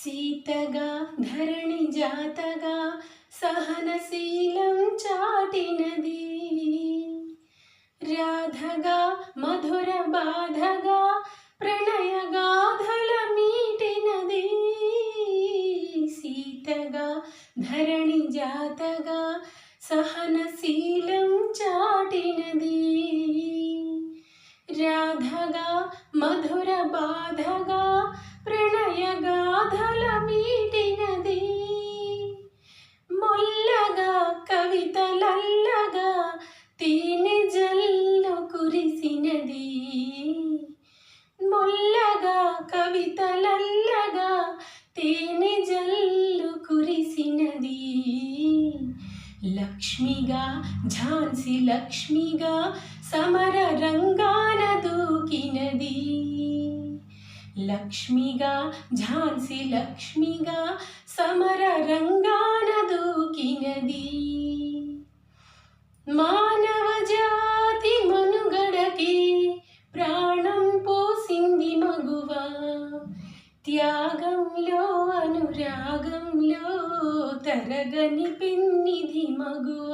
సీతగా ధరణి జాతగా సహనశీలం చాటినది, రాధగా మధుర బాధగా ప్రణయ గాథల మీటినది. సీతగా ధరణి జాతగా సహనశీలం చాటినది, రాధగా మధుర బాధగా ప్రణయ గాథల మీటినది. మొల్లగా కవితలల్లగా తేనె జల్లు కురిసినది, మొల్లగా కవితలల్లగా తేనె జల్లు కురిసినది. లక్ష్మిగా ఝాన్సీ లక్ష్మిగా సమర రంగాన దూకినది, లక్ష్మిగా ఝాన్సీ లక్ష్మిగా సమర రంగాన దూకినది. మానవ జాతి మనుగడకి ప్రాణం పోసింది మగువ, త్యాగంలో అనురాగంలో తరగని పెన్నిధి మగువ.